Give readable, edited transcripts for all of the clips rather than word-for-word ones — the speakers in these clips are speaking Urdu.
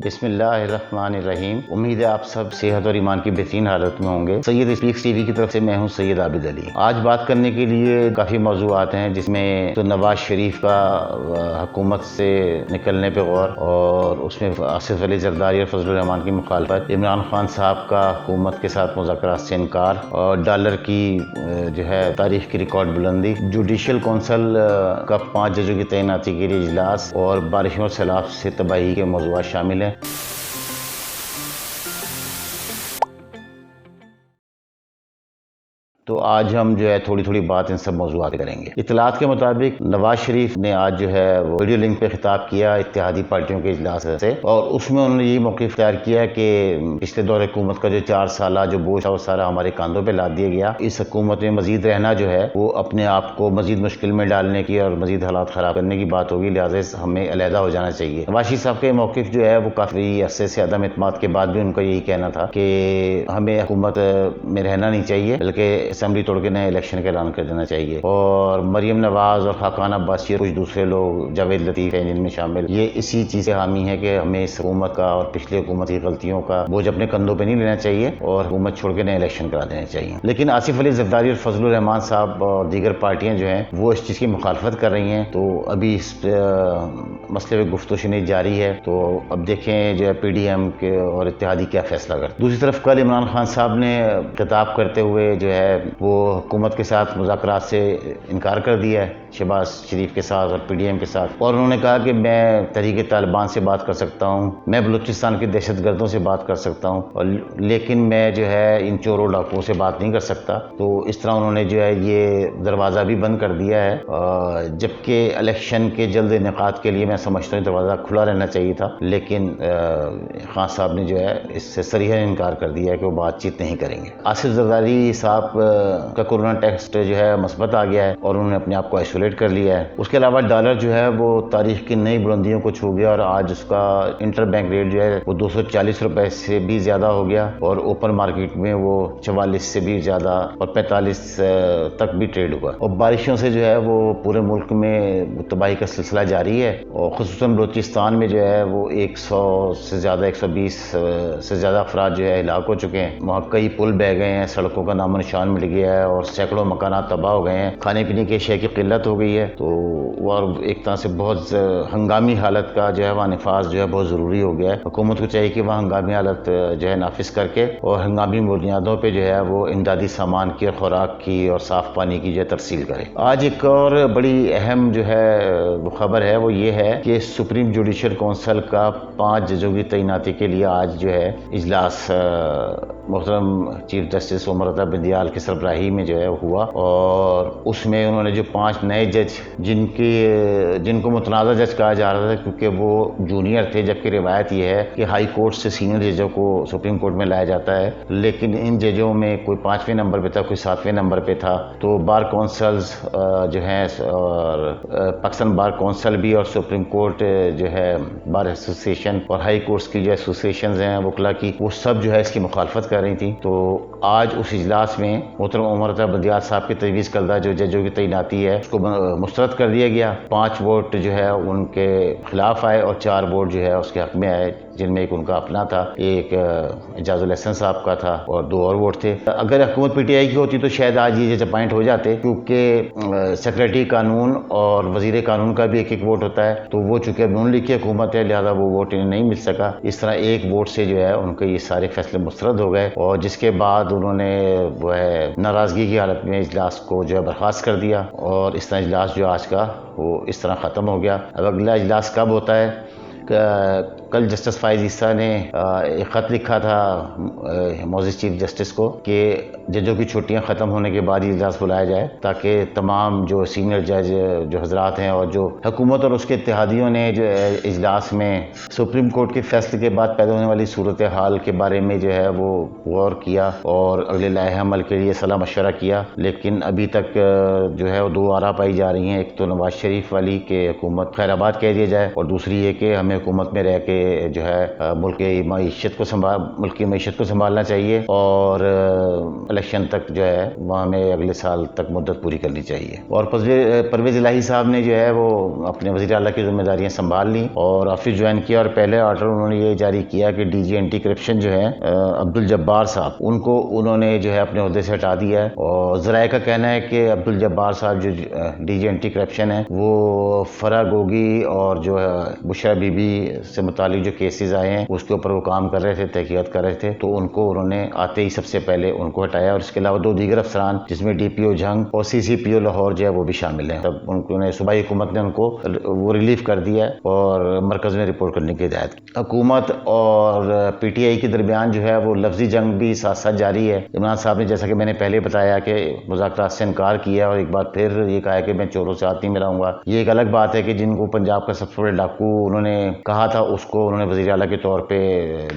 بسم اللہ الرحمن الرحیم۔ امید ہے آپ سب صحت اور ایمان کی بہترین حالت میں ہوں گے۔ سید اسپیکس ٹی وی کی طرف سے میں ہوں سید عابد علی۔ آج بات کرنے کے لیے کافی موضوعات ہیں، جس میں تو نواز شریف کا حکومت سے نکلنے پہ غور، اور اس میں آصف علی زرداری اور فضل الرحمان کی مخالفت، عمران خان صاحب کا حکومت کے ساتھ مذاکرات سے انکار، اور ڈالر کی جو ہے تاریخ کی ریکارڈ بلندی، جوڈیشل کونسل کا 5 ججوں کی تعیناتی کے لیے اجلاس، اور بارشوں اور سیلاب سے تباہی کے موضوعات شامل ہیں۔ تو آج ہم جو ہے تھوڑی بات ان سب موضوعات کریں گے۔ اطلاعات کے مطابق نواز شریف نے آج جو ہے وہ ویڈیو لنک پہ خطاب کیا اتحادی پارٹیوں کے اجلاس سے، اور اس میں انہوں نے یہ موقف اختیار کیا کہ پچھلے دور حکومت کا جو 4 سالہ جو بوجھ تھا وہ سارا ہمارے کاندھوں پہ لاد دیا گیا۔ اس حکومت میں مزید رہنا جو ہے وہ اپنے آپ کو مزید مشکل میں ڈالنے کی اور مزید حالات خراب کرنے کی بات ہوگی، لہٰذا ہمیں علیحدہ ہو جانا چاہیے۔ نواز شریف صاحب کا یہ موقف جو ہے وہ کافی عرصے سے عدم اعتماد کے بعد بھی ان کا یہی کہنا تھا کہ ہمیں حکومت میں رہنا نہیں چاہیے، بلکہ اسمبلی توڑ کے نئے الیکشن کا اعلان کر دینا چاہیے۔ اور مریم نواز اور خاقان عباسی اور کچھ دوسرے لوگ، جاوید لطیف ہیں جن میں شامل، یہ اسی چیز سے حامی ہے کہ ہمیں اس حکومت کا اور پچھلے حکومت کی غلطیوں کا بوجھ اپنے کندھوں پہ نہیں لینا چاہیے اور حکومت چھوڑ کے نئے الیکشن کرا دینے چاہیے۔ لیکن آصف علی زرداری اور فضل الرحمان صاحب اور دیگر پارٹیاں جو ہیں وہ اس چیز کی مخالفت کر رہی ہیں، تو ابھی اس مسئلے پہ گفتگو شنید جاری ہے۔ تو اب دیکھیں جو ہے پی ڈی ایم کے اور اتحادی کیا فیصلہ کرتے۔ دوسری طرف کل عمران خان صاحب نے خطاب کرتے ہوئے جو ہے وہ حکومت کے ساتھ مذاکرات سے انکار کر دیا ہے، شہباز شریف کے ساتھ اور پی ڈی ایم کے ساتھ، اور انہوں نے کہا کہ میں تحریک طالبان سے بات کر سکتا ہوں، میں بلوچستان کے دہشت گردوں سے بات کر سکتا ہوں، لیکن میں جو ہے ان چوروں ڈاکوؤں سے بات نہیں کر سکتا۔ تو اس طرح انہوں نے جو ہے یہ دروازہ بھی بند کر دیا ہے، جبکہ الیکشن کے جلد انعقاد کے لیے میں سمجھتا ہوں دروازہ کھلا رہنا چاہیے تھا، لیکن خان صاحب نے جو ہے اس سے صریحا انکار کر دیا ہے کہ وہ بات چیت نہیں کریں گے۔ آصف زرداری صاحب کا کورونا ٹیسٹ جو ہے مثبت آ گیا ہے اور انہوں نے اپنے آپ کو آئسولیٹ کر لیا ہے۔ اس کے علاوہ ڈالر جو ہے وہ تاریخ کی نئی بلندیوں کو چھو گیا، اور آج اس کا انٹر بینک ریٹ جو ہے وہ 240 روپے سے بھی زیادہ ہو گیا، اور اوپن مارکیٹ میں وہ 44 سے بھی زیادہ اور 45 تک بھی ٹریڈ ہوا۔ اور بارشوں سے جو ہے وہ پورے ملک میں تباہی کا سلسلہ جاری ہے، اور خصوصاً بلوچستان میں جو ہے وہ 100 سے زیادہ 120 سے زیادہ افراد جو ہے ہلاک ہو چکے ہیں۔ وہاں کئی پل بہہ گئے ہیں، سڑکوں کا نام و نشان مٹ گیا ہے، اور سینکڑوں مکانات تباہ ہو گئے ہیں، کھانے پینے کی اشیاء کی قلت ہو گئی ہے۔ تو اور ایک طرح سے بہت ہنگامی حالت کا جو ہے وہ نفاذ جو ہے بہت ضروری ہو گیا ہے۔ حکومت کو چاہیے کہ وہ ہنگامی حالت جو ہے نافذ کر کے اور ہنگامی بنیادوں پہ جو ہے وہ امدادی سامان کی اور خوراک کی اور صاف پانی کی جو ہے ترسیل کرے۔ آج ایک اور بڑی اہم جو ہے وہ خبر ہے، وہ یہ ہے کہ سپریم جوڈیشل کونسل کا 5 ججوں کی تعیناتی کے لیے آج جو ہے اجلاس محترم چیف جسٹس عمر عطا بندیال کی سربراہی میں جو ہے ہوا، اور اس میں انہوں نے جو 5 نئے جج جن کو متنازع جج کہا جا رہا تھا کیونکہ وہ جونیئر تھے، جبکہ روایت یہ ہے کہ ہائی کورٹ سے سینئر ججوں کو سپریم کورٹ میں لایا جاتا ہے، لیکن ان ججوں میں کوئی 5ویں نمبر پہ تھا، کوئی 7ویں نمبر پہ تھا۔ تو بار کونسلز جو ہیں اور پاکستان بار کونسل بھی اور سپریم کورٹ جو ہے بار ایسوسیشن اور ہائی کورٹس کی جو ایسوسیشنز ہیں وکلا کی، وہ سب جو ہے اس کی مخالفت کر رہی تھیں۔ تو آج اس اجلاس میں محترم عمر عطا بندیال صاحب کی تجویز کردہ جو ججوں کی تعیناتی ہے اس کو مسترد کر دیا گیا۔ 5 ووٹ جو ہے ان کے خلاف آئے اور 4 ووٹ جو ہے اس کے حق میں آئے، جن میں ایک ان کا اپنا تھا، ایک اعجاز الاحسن صاحب کا تھا، اور 2 اور ووٹ تھے۔ اگر حکومت پی ٹی آئی کی ہوتی تو شاید آج یہ جج اپائنٹ ہو جاتے، کیونکہ سیکریٹری قانون اور وزیر قانون کا بھی ایک ووٹ ہوتا ہے، تو وہ چونکہ اب نون لیگ کی حکومت ہے لہذا وہ ووٹ انہیں نہیں مل سکا۔ اس طرح ایک ووٹ سے جو ہے ان کے یہ سارے فیصلے مسترد ہو گئے، اور جس کے بعد انہوں نے وہ ہے ناراضگی کی حالت میں اجلاس کو جو ہے برخاست کر دیا، اور اس طرح اجلاس جو آج کا وہ اس طرح ختم ہو گیا۔ اب اگلا اجلاس کب ہوتا ہے؟ کل جسٹس فائز عیسیٰ نے ایک خط لکھا تھا معزز چیف جسٹس کو کہ ججوں کی چھٹیاں ختم ہونے کے بعد اجلاس بلایا جائے، تاکہ تمام جو سینئر جج جو حضرات ہیں اور جو حکومت اور اس کے اتحادیوں نے جو اجلاس میں سپریم کورٹ کے فیصلے کے بعد پیدا ہونے والی صورتحال کے بارے میں جو ہے وہ غور کیا اور اگلے لائحہ عمل کے لیے صلاح مشورہ کیا، لیکن ابھی تک جو ہے وہ 2 آراء پائی جا رہی ہیں۔ ایک تو نواز شریف والی کہ حکومت خیر آباد کہہ دیا جائے، اور دوسری یہ کہ ہمیں حکومت میں رہ کے جو ہے ملک کی معیشت کو سنبھالنا چاہیے اور الیکشن تک جو ہے وہ ہمیں اگلے سال تک مدت پوری کرنی چاہیے. اور پرویز الہی صاحب نے جو ہے وہ اپنے وزیر اعلیٰ کی ذمہ داریاں سنبھال لیں اور آفس جوائن کیا, اور پہلے آرڈر انہوں نے یہ جاری کیا کہ ڈی جی اینٹی کرپشن جو ہے عبدالجبار صاحب, ان کو انہوں نے جو ہے اپنے عہدے سے ہٹا دیا ہے. اور ذرائع کا کہنا ہے کہ عبدالجبار صاحب جو ڈی جی اینٹی کرپشن ہے وہ فرا گوگی اور جو ہے بشرا بی بی سے متعلق جو کیسز آئے ہیں اس کے اوپر وہ کام کر رہے تھے, تحقیقات کر رہے تھے, تو ان کو انہوں نے آتے ہی سب سے پہلے ان کو ہٹایا. اور اس کے علاوہ 2 دیگر افسران جس میں ڈی پی او جھنگ اور سی سی پی او لاہور جو ہے وہ بھی شامل ہیں. تب ان کو صوبائی حکومت نے ان کو وہ ریلیف کر دیا ہے اور مرکز میں رپورٹ کرنے کی ہدایت کی. حکومت اور پی ٹی آئی کے درمیان جو ہے وہ لفظی جنگ بھی ساتھ ساتھ جاری ہے. عمران صاحب نے جیسا کہ میں نے پہلے بتایا کہ مذاکرات سے انکار کیا اور ایک بار پھر یہ کہا ہے کہ میں چوروں سے ہاتھ نہیں ملاؤں گا. یہ ایک الگ بات ہے کہ جن کو پنجاب کا سب سے بڑے ڈاکو انہوں نے کہا تھا اس کو انہوں نے وزیر اعلیٰ کے طور پہ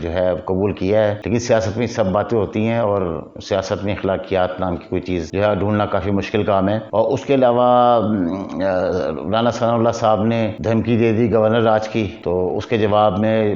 جو ہے قبول کیا ہے. لیکن سیاست میں سب باتیں ہوتی ہیں اور سیاست میں اخلاقیات نام کی کوئی چیز جو ہے ڈھونڈنا کافی مشکل کام ہے. اور اس کے علاوہ رانا ثناء اللہ صاحب نے دھمکی دے دی گورنر راج کی, تو اس کے جواب میں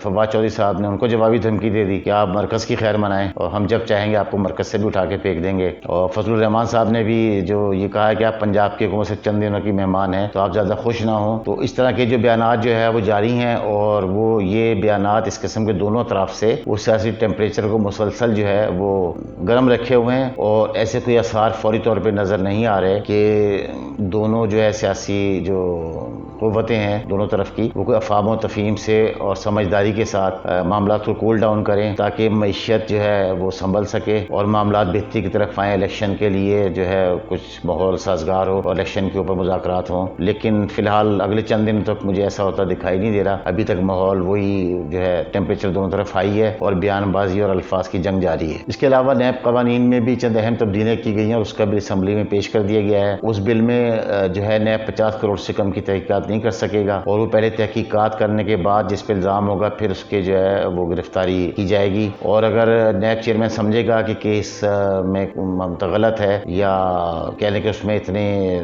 فواد چودھری صاحب نے ان کو جوابی دھمکی دے دی کہ آپ مرکز کی خیر منائیں اور ہم جب چاہیں گے آپ کو مرکز سے بھی اٹھا کے پھینک دیں گے. اور فضل الرحمان صاحب نے بھی جو یہ کہا ہے کہ آپ پنجاب کی حکومت سے چند دنوں کی مہمان ہیں تو آپ زیادہ خوش نہ ہوں. تو اس طرح کے جو بیانات جو ہے وہ جاری ہیں اور وہ یہ بیانات اس قسم کے دونوں طرف سے وہ سیاسی ٹیمپریچر کو مسلسل جو ہے وہ گرم رکھے ہوئے ہیں. اور ایسے کوئی اثار فوری طور پہ نظر نہیں آ رہے کہ دونوں جو ہے سیاسی جو قوتیں ہیں دونوں طرف کی وہ کوئی افہام و تفہیم سے اور سمجھداری کے ساتھ معاملات کو کول ڈاؤن کریں تاکہ معیشت جو ہے وہ سنبھل سکے اور معاملات بہتری کی طرف آئیں. الیکشن کے لیے جو ہے کچھ ماحول سازگار ہو اور الیکشن کے اوپر مذاکرات ہوں. لیکن فی الحال اگلے چند دن تک مجھے ایسا ہوتا دکھائی نہیں دے رہا. ابھی تک ماحول وہی جو ہے ٹیمپریچر دونوں طرف ہائی ہے اور بیان بازی اور الفاظ کی جنگ جاری ہے. اس کے علاوہ نیب قوانین میں بھی چند اہم تبدیلیاں کی گئی ہیں اور اس کا بھی اسمبلی میں پیش کر دیا گیا ہے. اس بل میں جو ہے نیب 50 کروڑ سے کم کی تحقیقات نہیں کر سکے گا اور وہ پہلے تحقیقات کرنے کے بعد جس پہ الزام ہوگا پھر اس کے جو ہے وہ گرفتاری کی جائے گی. اور اگر نیب چیئرمین سمجھے گا کہ کیس میں غلط ہے یا کہہ لیں کہ اس میں اتنے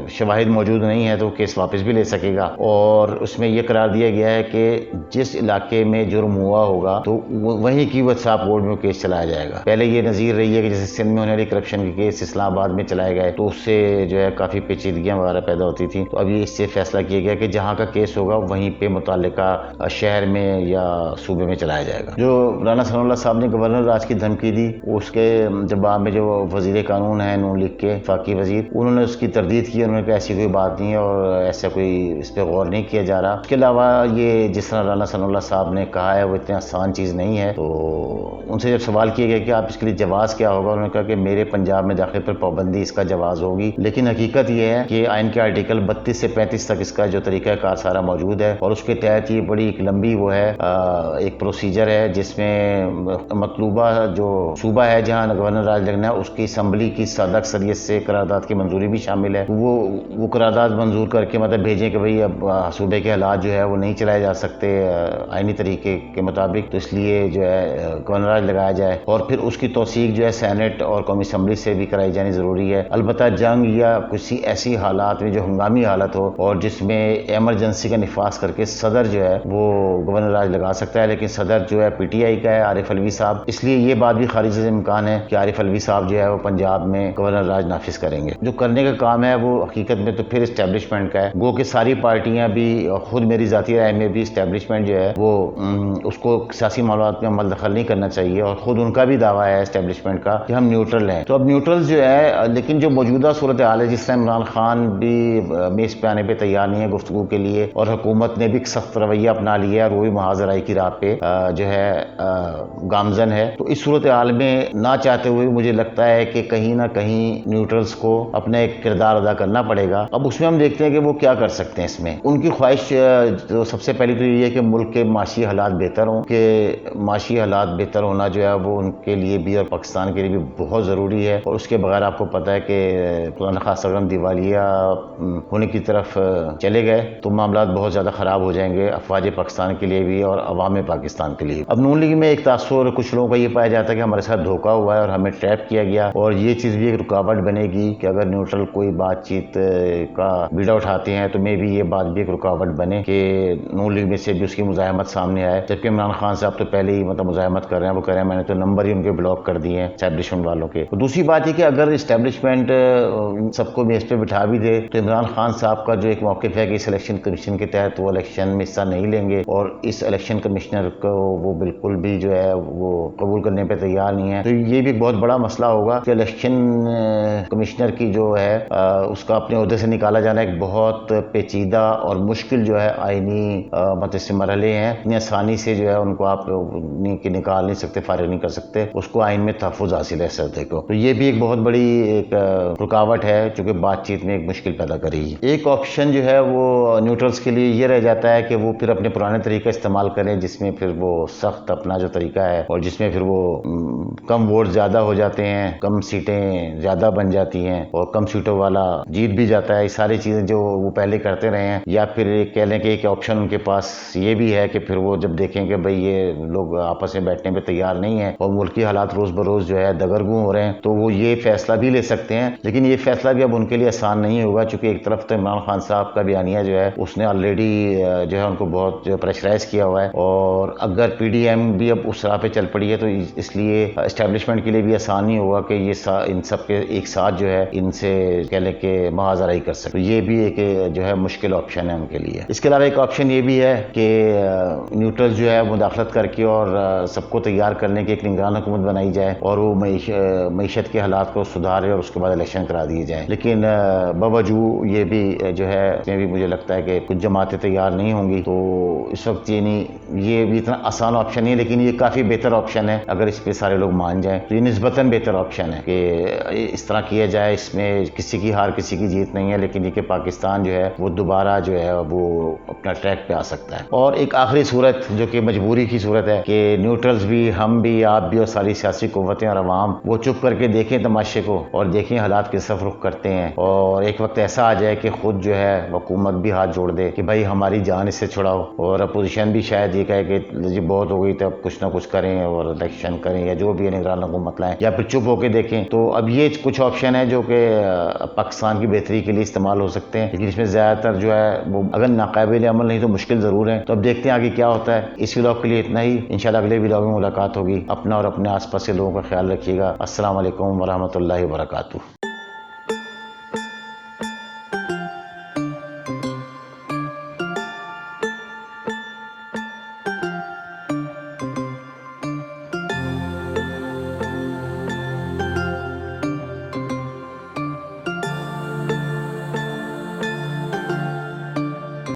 شواہد موجود نہیں ہیں تو وہ کیس واپس بھی لے سکے گا. اور اس میں یہ قرار دیا گیا ہے کہ جس علاقے میں جرم ہوا ہوگا تو وہیں کی وٹساپ بورڈ میں کیس چلایا جائے گا. پہلے یہ نظیر رہی ہے کہ جیسے سندھ میں ہونے والی کرپشن کے کیس اسلام آباد میں چلائے گئے تو اس سے جو ہے کافی پیچیدگیاں وغیرہ پیدا ہوتی تھی. تو ابھی اس سے فیصلہ کیا گیا کہ جہاں کا کیس ہوگا وہیں پہ متعلقہ شہر میں یا صوبے میں چلایا جائے گا. جو رانا ثناء اللہ صاحب نے گورنر راج کی دھمکی دی اس کے جواب میں جو وزیر قانون ہیں نون لیگ کے وفاقی وزیر انہوں نے اس کی تردید کی. انہوں نے کہا ایسی کوئی بات نہیں ہے اور ایسا کوئی اس پہ غور نہیں کیا جا رہا. اس کے علاوہ یہ جس طرح رانا ثناء اللہ صاحب نے کہا ہے وہ اتنی آسان چیز نہیں ہے. تو ان سے جب سوال کیا گیا کہ آپ اس کے لیے جواز کیا ہوگا, انہوں نے کہا کہ میرے پنجاب میں داخلے پر پابندی اس کا جواز ہوگی. لیکن حقیقت یہ ہے کہ آئین کے آرٹیکل 32 سے 35 تک اس کا جو طریقہ کار سارا موجود ہے اور اس کے تحت یہ بڑی ایک لمبی وہ ہے ایک پروسیجر ہے جس میں مطلوبہ جو صوبہ ہے جہاں گورنر راج لگنا ہے اس کی اسمبلی کی سادہ اکثریت سے قرارداد کی منظوری بھی شامل ہے. وہ قرارداد منظور کر کے مطلب بھیجیں کہ بھئی اب صوبے کے حالات جو ہے وہ نہیں چلائے جا سکتے آئینی طریقے کے مطابق, تو اس لیے جو ہے گورنر راج لگایا جائے اور پھر اس کی توثیق جو ہے سینٹ اور قومی اسمبلی سے بھی کرائی جانی ضروری ہے. البتہ جنگ یا کسی ایسی حالات میں جو ہنگامی حالت ہو اور جس میں ایمرجنسی کا نفاذ کر کے صدر جو ہے وہ گورنر راج لگا سکتا ہے. لیکن صدر جو ہے پی ٹی آئی کا ہے عارف علوی صاحب, اس لیے یہ بات بھی خارج سے امکان ہے کہ عارف علوی صاحب جو ہے وہ پنجاب میں گورنر راج نافذ کریں گے. جو کرنے کا کام ہے وہ حقیقت میں تو پھر اسٹیبلشمنٹ کا ہے. گو کہ ساری پارٹیاں بھی خود میری ذاتی رائے میں بھی اسٹیبلشمنٹ جو ہے وہ اس کو سیاسی معاملات میں عمل دخل نہیں کرنا چاہیے اور خود ان کا بھی دعویٰ ہے اسٹیبلشمنٹ کا کہ ہم نیوٹرل ہیں. تو اب نیوٹرل جو ہے لیکن جو موجودہ صورتحال ہے جس سے عمران خان بھی میز پہ آنے پہ تیار نہیں ہے گفتگو کے لیے اور حکومت نے بھی سخت رویہ اپنا لیا اور وہ بھی محاذ رائی کی راہ پہ جو ہے گامزن ہے. تو اس صورتحال میں نہ چاہتے ہوئے مجھے لگتا ہے کہ کہیں نہ کہیں نیوٹرلز کو اپنا ایک کردار ادا کرنا پڑے گا. اب اس میں ہم دیکھتے ہیں کہ وہ کیا کر سکتے ہیں. اس میں ان کی خواہش تو سب سے پہلی تو یہ ہے کہ ملک کے معاشی حالات بہتر ہوں, کہ معاشی حالات بہتر ہونا جو ہے وہ ان کے لیے بھی اور پاکستان کے لیے بھی بہت ضروری ہے. اور اس کے بغیر آپ کو پتہ ہے کہ خدا نخواستہ اگر ہم دیوالیہ ہونے کی طرف چلے گئے تو معاملات بہت زیادہ خراب ہو جائیں گے افواج پاکستان کے لیے بھی اور عوام پاکستان کے لیے۔ اب نون لیگ میں ایک تاثر کچھ لوگوں کا یہ پایا جاتا ہے کہ ہمارے ساتھ دھوکہ ہوا ہے اور ہمیں ٹریپ کیا گیا، اور یہ چیز بھی ایک رکاوٹ بنے گی کہ اگر نیوٹرل کوئی بات چیت کا بیڑا اٹھاتے ہیں تو میں بھی یہ بات بھی ایک رکاوٹ بنے کہ نون لیگ میں سے بھی اس کی مزاحمت سامنے آئے، جبکہ عمران خان صاحب تو پہلے ہی مزاحمت کر رہے ہیں، وہ کہہ رہے ہیں میں نے تو نمبر ہی ان کے بلاک کر دیے ہیں اسٹیبلشمنٹ والوں کے۔ دوسری بات یہ کہ اگر اسٹیبلشمنٹ سب کو میز پہ بٹھا بھی دے تو عمران خان صاحب کا جو ایک موقف ہے کہ اس الیکشن کمیشن کے تحت وہ الیکشن میں حصہ نہیں لیں گے، اور اس الیکشن کمشنر کو وہ بالکل بھی جو ہے وہ قبول کرنے پہ تیار نہیں ہے، تو یہ بھی ایک بہت بڑا مسئلہ ہوگا کہ الیکشن کمشنر کی جو ہے اس کا اپنے عہدے سے نکالا جانا ایک بہت پیچیدہ اور مشکل جو ہے آئینی مطلب مرحلے ہیں، اتنی آسانی سے جو ہے ان کو آپ نکال نہیں سکتے، فارغ نہیں کر سکتے، اس کو آئین میں تحفظ حاصل ہے اس عہدے کو، تو یہ بھی ایک بہت بڑی ایک رکاوٹ ہے جو کہ بات چیت میں ایک مشکل پیدا کرے گی۔ ایک آپشن جو ہے وہ نیوٹرلز کے لیے یہ رہ جاتا ہے کہ وہ پھر اپنے پرانے طریقہ استعمال کریں، جس میں پھر وہ سخت اپنا جو طریقہ ہے اور جس میں پھر وہ کم ووٹ زیادہ ہو جاتے ہیں، کم سیٹیں زیادہ بن جاتی ہیں اور کم سیٹوں والا جیت بھی جاتا ہے، یہ ساری چیزیں جو وہ پہلے کرتے رہے ہیں، یا پھر کہہ لیں کہ ایک آپشن ان کے پاس یہ بھی ہے کہ پھر وہ جب دیکھیں کہ بھئی یہ لوگ آپس میں بیٹھنے پہ تیار نہیں ہیں اور ملکی حالات روز بروز جو ہے دگرگوں ہو رہے ہیں، تو وہ یہ فیصلہ بھی لے سکتے ہیں، لیکن یہ فیصلہ بھی اب ان کے لیے آسان نہیں ہوگا، چونکہ ایک طرف تو عمران خان صاحب کا بیانیہ جو ہے اس نے آلریڈی جو ہے ان کو بہت پریشرائز کیا ہوا ہے، اور اگر پی ڈی ایم بھی اب اس راہ پہ چل پڑی ہے تو اس لیے اسٹیبلشمنٹ کے لیے بھی آسان نہیں ہوگا کہ یہ ان سب کے ایک ساتھ جو ہے ان سے کہہ لیں کہ محاذ آرائی کر سکتے، تو یہ بھی ایک جو ہے مشکل آپشن ہے ان کے لیے۔ اس کے علاوہ ایک آپشن یہ بھی ہے کہ نیوٹرل جو ہے مداخلت کر کے اور سب کو تیار کرنے کی ایک نگران حکومت بنائی جائے اور وہ معیشت کے حالات کو سدھارے اور اس کے بعد الیکشن کرا دیے جائیں، لیکن باوجود یہ بھی جو ہے اس میں بھی مجھے لگتا ہے کہ کچھ جماعتیں تیار نہیں ہوں گی، تو اس وقت یہ بھی اتنا آسان آپشن نہیں ہے، لیکن یہ کافی بہتر آپشن ہے اگر اس پہ سارے لوگ مان جائیں، تو یہ نسبتاً بہتر آپشن ہے کہ اس طرح کیا جائے، اس میں کسی کی ہار کسی کی جیت نہیں ہے، لیکن یہ کہ پاکستان جو ہے وہ دوبارہ جو ہے وہ اپنا ٹریک پہ آ سکتا ہے۔ اور ایک آخری صورت جو کہ مجبوری کی صورت ہے کہ نیوٹرلز بھی، ہم بھی، آپ بھی اور ساری سیاسی قوتیں اور عوام وہ چپ کر کے دیکھیں تماشے کو اور دیکھیں حالات کس طرف رخ کرتے ہیں، اور ایک وقت ایسا آ جائے کہ خود جو ہے حکومت بھی ہاتھ جوڑ دے کہ بھائی ہماری جان اس سے چھڑاؤ، اور اپوزیشن بھی شاید یہ کہے کہ جی بہت ہو گئی تو اب کچھ نہ کچھ کریں اور الیکشن کریں یا جو بھی نگران حکومت لائیں، یا پھر چپ ہو کے دیکھیں۔ تو اب یہ کچھ آپشن ہے جو کہ پاکستان کی بہتری کے لیے استعمال ہو سکتے ہیں، لیکن اس میں زیادہ تر جو ہے وہ اگر ناقابل عمل نہیں تو مشکل ضرور ہے، تو اب دیکھتے ہیں آگے کیا ہوتا ہے۔ اس ولاگ کے لیے اتنا ہی، انشاءاللہ اگلے ولاگ میں ملاقات ہوگی۔ اپنا اور اپنے آس پاس کے لوگوں کا خیال رکھیے گا۔ السلام علیکم ورحمۃ اللہ وبرکاتہ۔